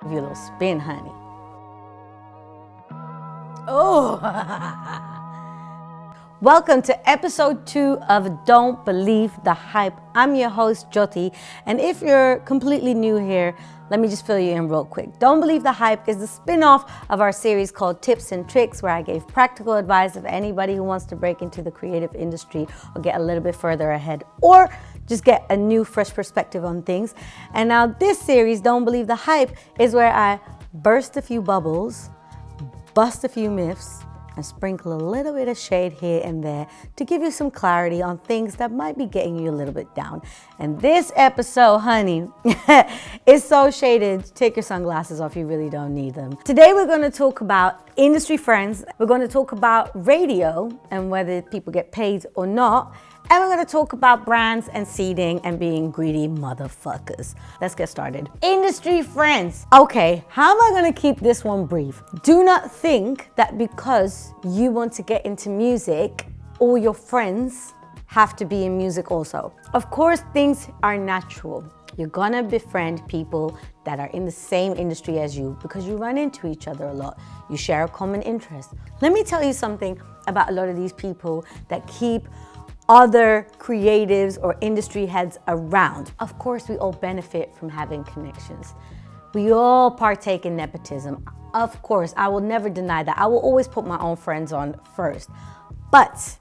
Give you a little spin, honey. Oh! Welcome to episode 2 of Don't Believe the Hype. I'm your host, Jyoty, and if you're completely new here, let me just fill you in real quick. Don't Believe the Hype is the spin-off of our series called Tips and Tricks, where I gave practical advice of anybody who wants to break into the creative industry or get a little bit further ahead, or just get a new, fresh perspective on things. And now this series, Don't Believe the Hype, is where I burst a few bubbles, bust a few myths, and sprinkle a little bit of shade here and there to give you some clarity on things that might be getting you a little bit down. And this episode, honey, is so shaded. Take your sunglasses off, you really don't need them. Today we're going to talk about industry friends. We're going to talk about radio and whether people get paid or not. And we're going to talk about brands and seeding and being greedy motherfuckers. Let's get started. Industry friends. Okay, how am I going to keep this one brief? Do not think that because you want to get into music, all your friends have to be in music also. Of course, things are natural. You're gonna befriend people that are in the same industry as you because you run into each other a lot. You share a common interest. Let me tell you something about a lot of these people that keep other creatives or industry heads around. Of course, we all benefit from having connections. We all partake in nepotism. Of course, I will never deny that. I will always put my own friends on first. But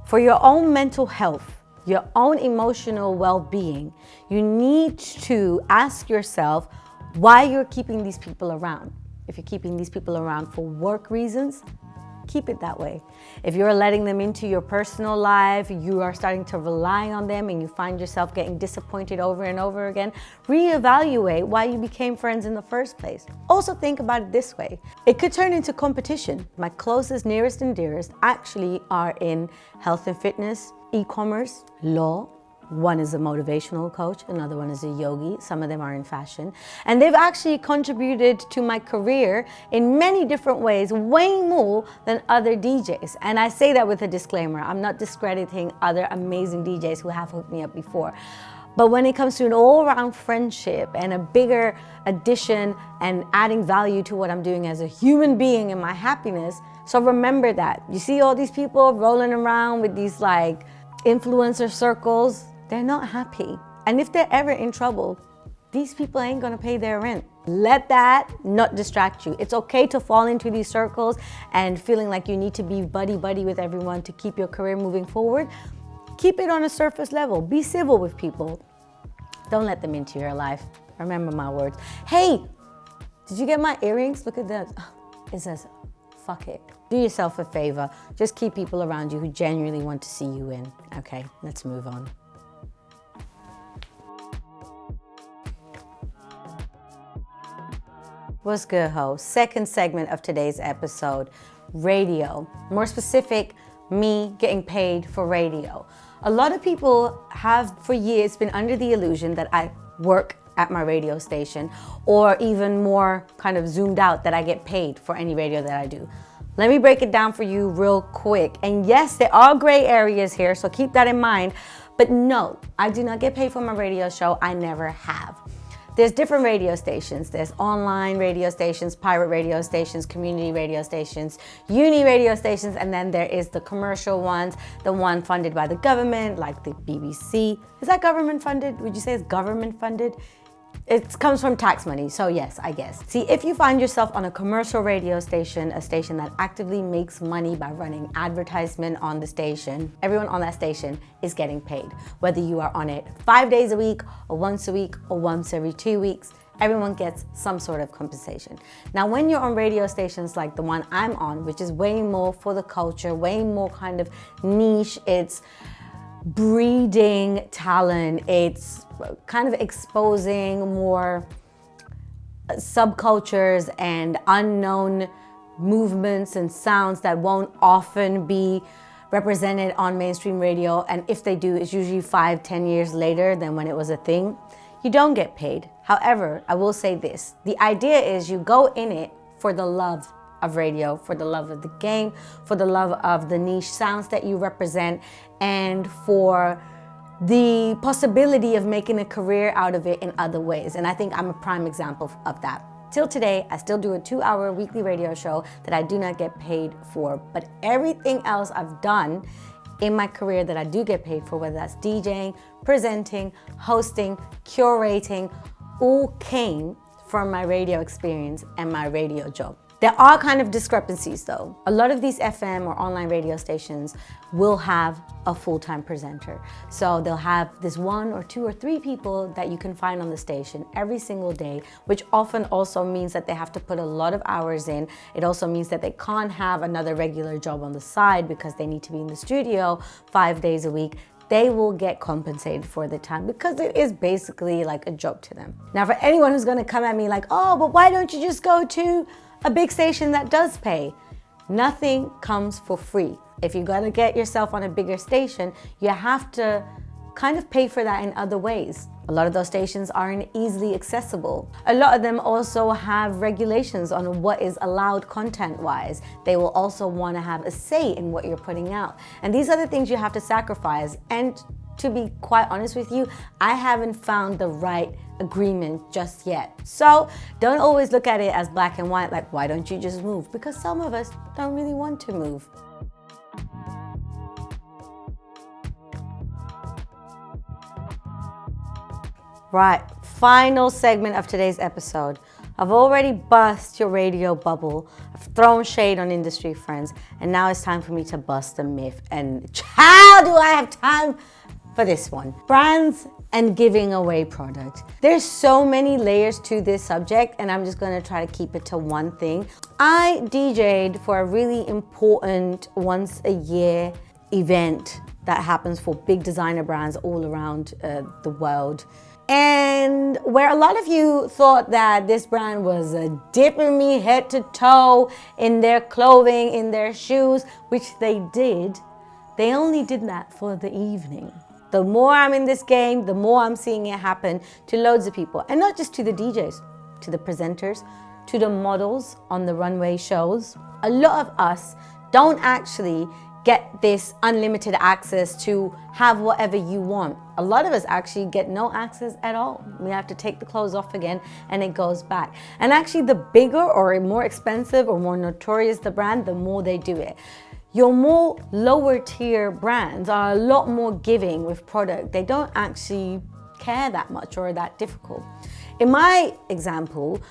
for your own mental health, your own emotional well-being, you need to ask yourself why you're keeping these people around. If you're keeping these people around for work reasons, keep it that way. If you're letting them into your personal life, you are starting to rely on them and you find yourself getting disappointed over and over again, reevaluate why you became friends in the first place. Also think about it this way. It could turn into competition. My closest, nearest and dearest actually are in health and fitness, e-commerce, law. One is a motivational coach, another one is a yogi, some of them are in fashion. And they've actually contributed to my career in many different ways, way more than other DJs. And I say that with a disclaimer. I'm not discrediting other amazing DJs who have hooked me up before. But when it comes to an all-around friendship and a bigger addition and adding value to what I'm doing as a human being and my happiness, so remember that. You see all these people rolling around with these like influencer circles, they're not happy. And if they're ever in trouble, these people ain't gonna pay their rent. Let that not distract you. It's okay to fall into these circles and feeling like you need to be buddy-buddy with everyone to keep your career moving forward. Keep it on a surface level. Be civil with people. Don't let them into your life. Remember my words. Hey, did you get my earrings? Look at that. It says, fuck it. Do yourself a favor. Just keep people around you who genuinely want to see you win. Okay, let's move on. What's good, ho? Second segment of today's episode, radio. More specific, me getting paid for radio. A lot of people have for years been under the illusion that I work at my radio station, or even more kind of zoomed out that I get paid for any radio that I do. Let me break it down for you real quick. And yes, there are gray areas here, so keep that in mind. But no, I do not get paid for my radio show. I never have. There's different radio stations. There's online radio stations, pirate radio stations, community radio stations, uni radio stations, and then there is the commercial ones, the one funded by the government, like the BBC. Is that government funded? Would you say it's government funded? It comes from tax money, so yes, I guess. See, if you find yourself on a commercial radio station, a station that actively makes money by running advertisement on the station, everyone on that station is getting paid. Whether you are on it 5 days a week, or once every 2 weeks, everyone gets some sort of compensation. Now, when you're on radio stations like the one I'm on, which is way more for the culture, way more kind of niche, it's breeding talent, it's kind of exposing more subcultures and unknown movements and sounds that won't often be represented on mainstream radio, and if they do, it's usually 5-10 years later than when it was a thing. You don't get paid. However, I will say this, the idea is you go in it for the love of radio, for the love of the game, for the love of the niche sounds that you represent, and for the possibility of making a career out of it in other ways. And I think I'm a prime example of that. Till today, I still do a 2-hour weekly radio show that I do not get paid for. But everything else I've done in my career that I do get paid for, whether that's DJing, presenting, hosting, curating, all came from my radio experience and my radio job. There are kind of discrepancies though. A lot of these FM or online radio stations will have a full-time presenter. So they'll have this 1 or 2 or 3 people that you can find on the station every single day, which often also means that they have to put a lot of hours in. It also means that they can't have another regular job on the side because they need to be in the studio 5 days a week. They will get compensated for the time because it is basically like a job to them. Now, for anyone who's gonna come at me like, oh, but why don't you just go to a big station that does pay? Nothing comes for free. If you're gonna get yourself on a bigger station, you have to kind of pay for that in other ways. A lot of those stations aren't easily accessible. A lot of them also have regulations on what is allowed content-wise. They will also want to have a say in what you're putting out. And these are the things you have to sacrifice. And to be quite honest with you, I haven't found the right agreement just yet. So don't always look at it as black and white, like why don't you just move? Because some of us don't really want to move. Right, final segment of today's episode. I've already bust your radio bubble. I've thrown shade on industry friends, and now it's time for me to bust a myth. And how do I have time for this one? Brands and giving away product. There's so many layers to this subject, and I'm just gonna try to keep it to one thing. I DJ'd for a really important once a year event that happens for big designer brands all around the world. And where a lot of you thought that this brand was dipping me head to toe in their clothing, in their shoes, which they did, they only did that for the evening. The more I'm in this game, the more I'm seeing it happen to loads of people. And not just to the DJs, to the presenters, to the models on the runway shows. A lot of us don't actually get this unlimited access to have whatever you want. A lot of us actually get no access at all. We have to take the clothes off again and it goes back. And actually the bigger or more expensive or more notorious the brand, the more they do it. Your more lower tier brands are a lot more giving with product. They don't actually care that much or that difficult. In my example,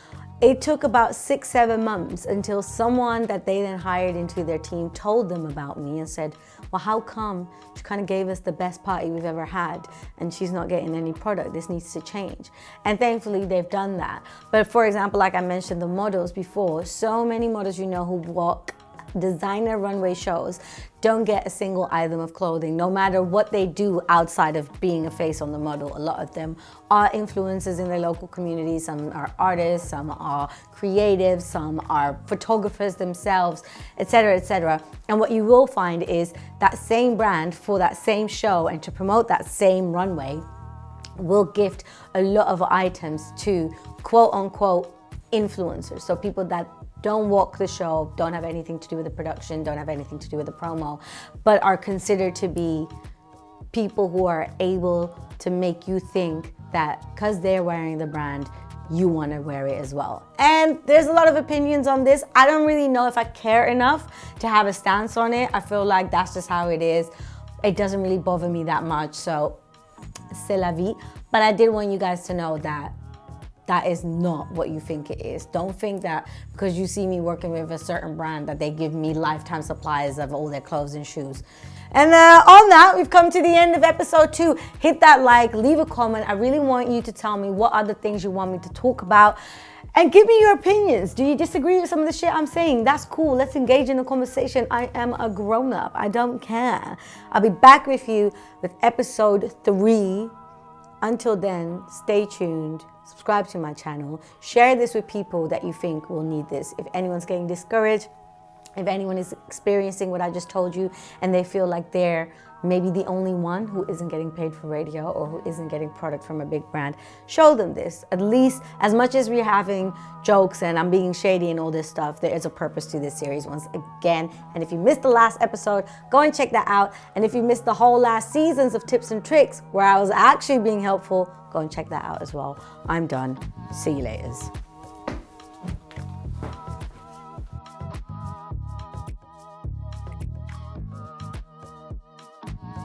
it took about 6-7 months until someone that they then hired into their team told them about me and said, well, how come she kind of gave us the best party we've ever had and she's not getting any product? This needs to change. And thankfully they've done that. But for example, like I mentioned the models before, so many models you know who walk designer runway shows don't get a single item of clothing, no matter what they do outside of being a face on the model. A lot of them are influencers in their local community. Some are artists, some are creatives, some are photographers themselves, etc., etc. And what you will find is that same brand for that same show and to promote that same runway will gift a lot of items to quote unquote influencers. So people that don't walk the show, don't have anything to do with the production, don't have anything to do with the promo, but are considered to be people who are able to make you think that because they're wearing the brand, you want to wear it as well. And there's a lot of opinions on this. I don't really know if I care enough to have a stance on it. I feel like that's just how it is. It doesn't really bother me that much, so c'est la vie. But I did want you guys to know that that is not what you think it is. Don't think that because you see me working with a certain brand that they give me lifetime supplies of all their clothes and shoes. And on that, we've come to the end of episode 2. Hit that like, leave a comment. I really want you to tell me what other things you want me to talk about. And give me your opinions. Do you disagree with some of the shit I'm saying? That's cool. Let's engage in a conversation. I am a grown-up. I don't care. I'll be back with you with episode 3. Until then, stay tuned. Subscribe to my channel, share this with people that you think will need this. If anyone's getting discouraged, if anyone is experiencing what I just told you and they feel like they're maybe the only one who isn't getting paid for radio or who isn't getting product from a big brand, show them this. At least as much as we're having jokes and I'm being shady and all this stuff, there is a purpose to this series once again. And if you missed the last episode, go and check that out. And if you missed the whole last seasons of tips and tricks where I was actually being helpful, go and check that out as well. I'm done. See you later.